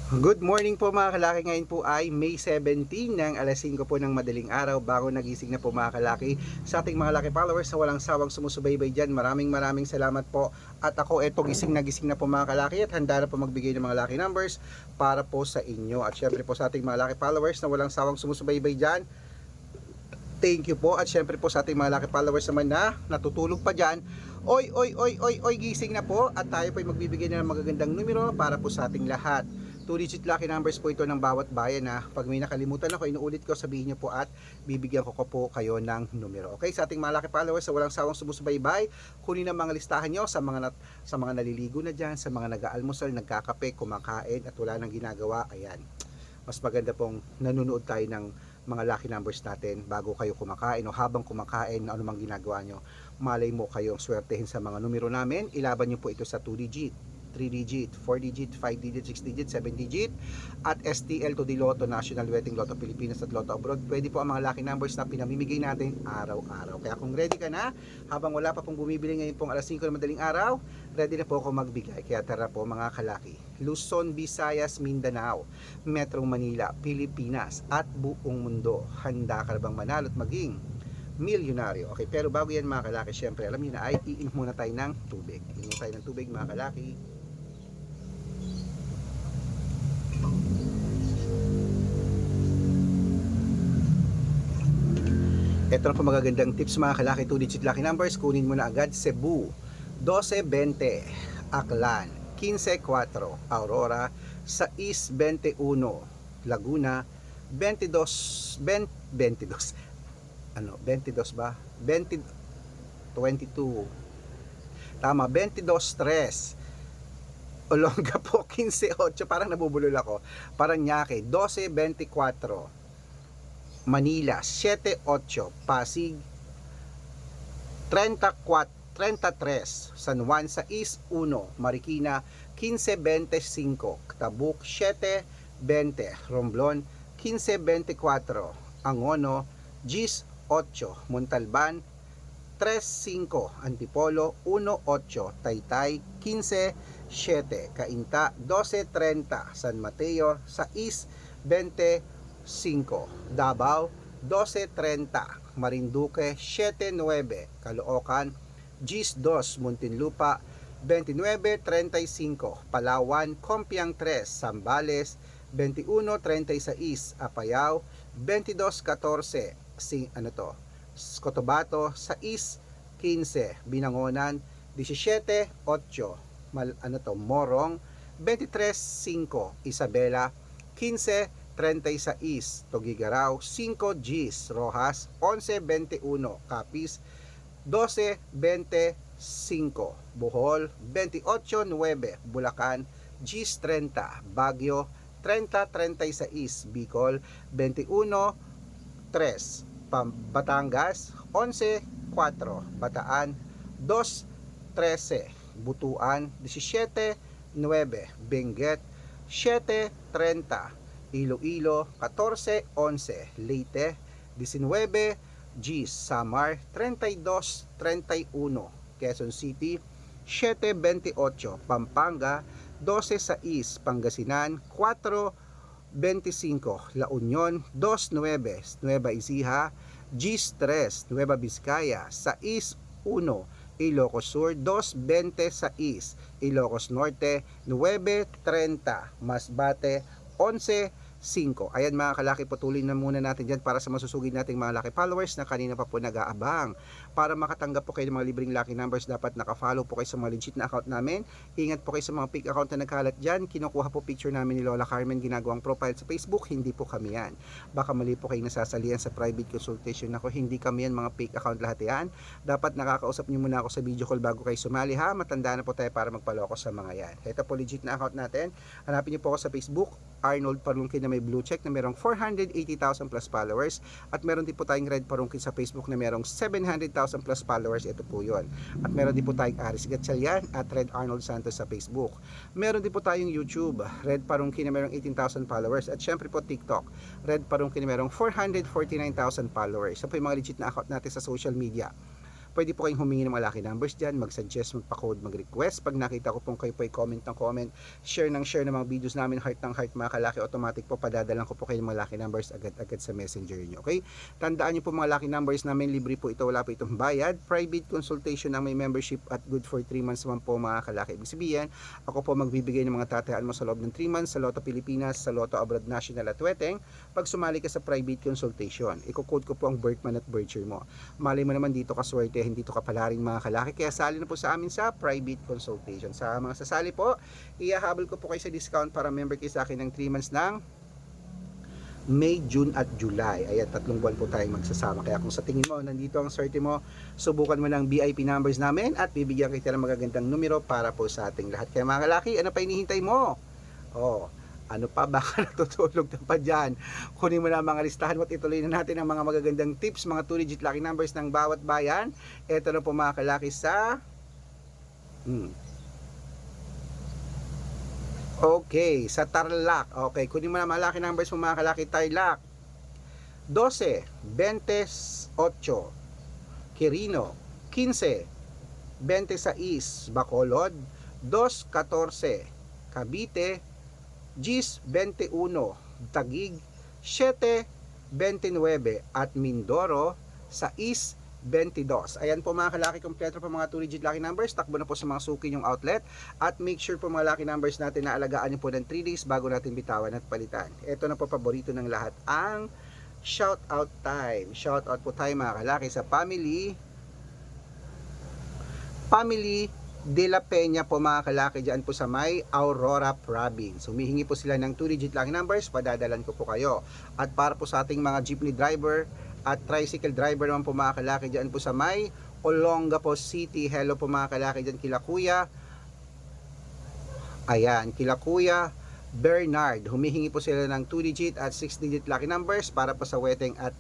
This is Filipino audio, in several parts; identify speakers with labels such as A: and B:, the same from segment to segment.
A: Good morning po mga kalaki. Ngayon po ay May 17 ng alas 5 po ng madaling araw. Bago nagising na po mga kalaki, sa ating mga laki followers na walang sawang sumusubaybay dyan, maraming salamat po. At ako eto gising na po mga kalaki at handa na po magbigay ng mga lucky numbers para po sa inyo. At syempre po sa ating mga laki followers na walang sawang sumusubaybay dyan, thank you po. At syempre po sa ating mga lucky followers naman na natutulog pa dyan, oy, gising na po. At tayo po ay magbibigay na ng magagandang numero para po sa ating lahat. 2-digit lucky numbers po ito ng bawat bayan na pag may nakalimutan ako, inuulit ko, sabihin nyo po at bibigyan ko po kayo ng numero. Okay, sa ating mga lucky followers sa walang sawang sumusubaybay, kunin ang mga listahan nyo sa mga naliligo na dyan, sa mga nag-aalmusal, nagkakape, kumakain at wala nang ginagawa. Ayan, mas maganda pong nanonood tayo ng mga lucky numbers natin bago kayo kumakain o habang kumakain, ano mang ginagawa nyo. Malay mo kayong swertehin sa mga numero namin. Ilaban nyo po ito sa 2-digit, 3-digit, 4-digit, 5-digit, 6-digit, 7-digit at STL to the Lotto, National Wedding Lotto Pilipinas at Lotto Abroad. Pwede po ang mga lucky numbers na pinamimigay natin araw-araw. Kaya kung ready ka na, habang wala pa pong bumibili ngayon pong alas 5 ng madaling araw, ready na po ako magbigay. Kaya tara po mga kalaki. Luzon, Visayas, Mindanao, Metro Manila, Pilipinas at buong mundo. Handa ka na bang manalo at maging milyonaryo? Okay, pero bago yan mga kalaki, syempre alam niyo na ay iinom muna tayo ng tubig. Iinom tayo ng tubig mga kalaki. Ito na po magagandang tips mga kalaki, 2-digit lucky numbers. Kunin mo na agad: Cebu 12-20, Aklan 15-4, Aurora 6-21, Laguna 22 ba? 22, tama, 22-3, Olonga po 15-8, parang nabubulol ako. Paranaque 12-24, Manila 7-8, Pasig 33, San Juan 6-1, Marikina 15-25, Tabuk 7-20, Romblon 15-24, Angono 10-8, Montalban 3-5, Antipolo 1-8, Taytay 15-7, Cainta 12-30, San Mateo 6-25, Davao 12-30, Marinduque 7-9, Caloocan 10-2, Muntinlupa 29-35, Palawan Compiang 3, Zambales 21-36, Apayao 22-14, Cotabato 6-15, Binangonan 17-8, Morong 23-5, Isabela 15-36, Tugigaraw 5 Gs, Rojas 11-21, Capiz 12-25, Bohol 28-9, Bulacan Gs 30, Baguio 30-36, Bicol 21-3, Batangas 11-4, Bataan 2-13, Butuan 17-9, Benguet 7-30, Iloilo 14-11, Leyte 19 Gs, Samar 32-31, Quezon City 7-28, Pampanga 12-6, Pangasinan 4-25, La Union 2-9, Nueva Ecija Gs 3, Nueva Vizcaya 6-1, Ilocos Sur 2-26, Ilocos Norte 9-30, Masbate 11-5. Ayan mga kalaki, patuloy na muna natin dyan para sa masusugid nating mga lucky followers na kanina pa po nag-aabang. Para makatanggap po kayo ng mga libreng lucky numbers, dapat nakafollow po kayo sa mga legit na account namin. Ingat po kayo sa mga fake account na nagkalat dyan. Kinukuha po picture namin ni Lola Carmen, ginagawang profile sa Facebook. Hindi po kami yan. Baka mali po kayo nasasalihan sa private consultation ako. Hindi kami yan, mga fake account lahat yan. Dapat nakakausap nyo muna ako sa video call bago kayo sumali ha. Matanda na po tayo para magpaloko sa mga yan. Ito po legit na account natin. Hanapin nyo po ako sa Facebook, Arnold Parungkin, na may blue check na merong 480,000 plus followers, at meron din po tayong Red Parungkin sa Facebook na merong 700,000 plus followers. Ito po yun. At meron din po tayong Aris Gatchalian at Red Arnold Santos sa Facebook. Meron din po tayong YouTube, Red Parungkin, na merong 18,000 followers, at syempre po TikTok, Red Parungkin, na merong 449,000 followers. Ito po yung mga legit na account natin sa social media. Pwede po kayong humingi ng mga lucky numbers dyan, mag-suggest, magpa-code, mag-request. Pag nakita ko pong kayo po ay comment ng comment, share ng mga videos namin, heart ng heart mga kalaki, automatic po padadalan ko po kayo ng mga lucky numbers agad-agad sa messenger nyo. Okay? Tandaan nyo po mga lucky numbers namin, libre po ito, wala po itong bayad. Private consultation ang may membership at good for 3 months naman po mga kalaki. Ibig sabihin, ako po magbibigay ng mga tatayaan mo sa loob ng 3 months sa Lotto Pilipinas, sa Lotto Abroad National at Weteng pag sumali ka sa private consultation. Iko-code ko po ang birth month at birth year mo. Malay mo naman dito ka swerte, hindi to kapalaring mga kalaki, kaya sali na po sa amin sa private consultation. Sa mga sasali po, ihahabol ko po kayo sa discount para member kayo sa akin ng 3 months ng May, June at July. Ayan, 3 buwan po tayong magsasama. Kaya kung sa tingin mo, nandito ang swerte mo, subukan mo ng VIP numbers namin at bibigyan kita ng magagandang numero para po sa ating lahat. Kaya mga kalaki, ano pa hinihintay mo? Oh, ano pa, baka natutulog na pa dyan. Kunin mo na mga listahan mo at ituloy na natin ang mga magagandang tips, mga 2-digit lucky numbers ng bawat bayan. Ito na po mga kalaki sa okay, sa Tarlac. Okay, kunin mo na mga lucky numbers mo mga kalaki. Tarlac 12, 28, Quirino 15, 26, Bacolod 2, 14, Cavite Gis 21, Taguig 7, 29 at Mindoro sa East 22. Ayan po mga kalaki, kompleto po mga 2-digit lucky numbers. Takbo na po sa mga suki yung outlet at make sure po mga lucky numbers natin na alagaan nyo po ng 3 days bago natin bitawan at palitan. Ito na po paborito ng lahat, ang shout out time. Shout out po tayo mga kalaki sa family De La Peña po mga kalaki, dyan po sa may Aurora Province. Humihingi po sila ng 2-digit lucky numbers, padadalan ko po kayo. At para po sa ating mga jeepney driver at tricycle driver naman po mga kalaki, dyan po sa may Olongapo City. Hello po mga kalaki dyan kila Kuya. Ayan, kila Kuya Bernard. Humihingi po sila ng 2-digit at 6-digit lucky numbers para po sa Weteng at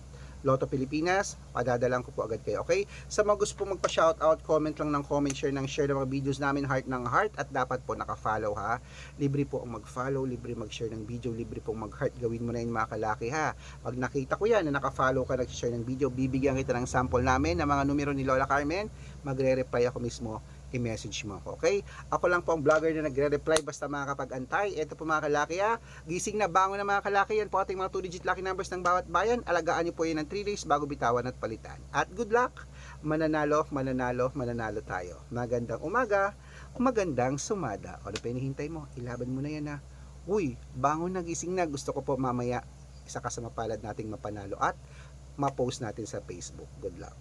A: Lotto Pilipinas, padadalan ko po agad kayo, okay? Sa mga gusto po magpa-shoutout, comment lang ng comment, share ng mga videos namin, heart ng heart, at dapat po naka-follow ha. Libre po ang mag-follow, libre mag-share ng video, libre po mag-heart, gawin mo na yun mga kalaki ha. Pag nakita ko yan na naka-follow ka, nag-share ng video, bibigyan kita ng sample namin ng mga numero ni Lola Carmen, magre-reply ako mismo, i-message mo ako, okay? Ako lang po ang vlogger na nagre-reply basta makakapag-antay. Ito po mga kalaki ha, gising na, bangon na mga kalaki, yan po ating mga 2-digit lucky numbers ng bawat bayan. Alagaan nyo po yun ng 3 days bago bitawan at palitan. At good luck, mananalo tayo. Magandang umaga, magandang sumada. O, ano pa hinihintay mo? Ilaban mo na yan ha. Uy, bangon na, gising na. Gusto ko po mamaya isa ka sa mapalad nating mapanalo at ma-post natin sa Facebook. Good luck.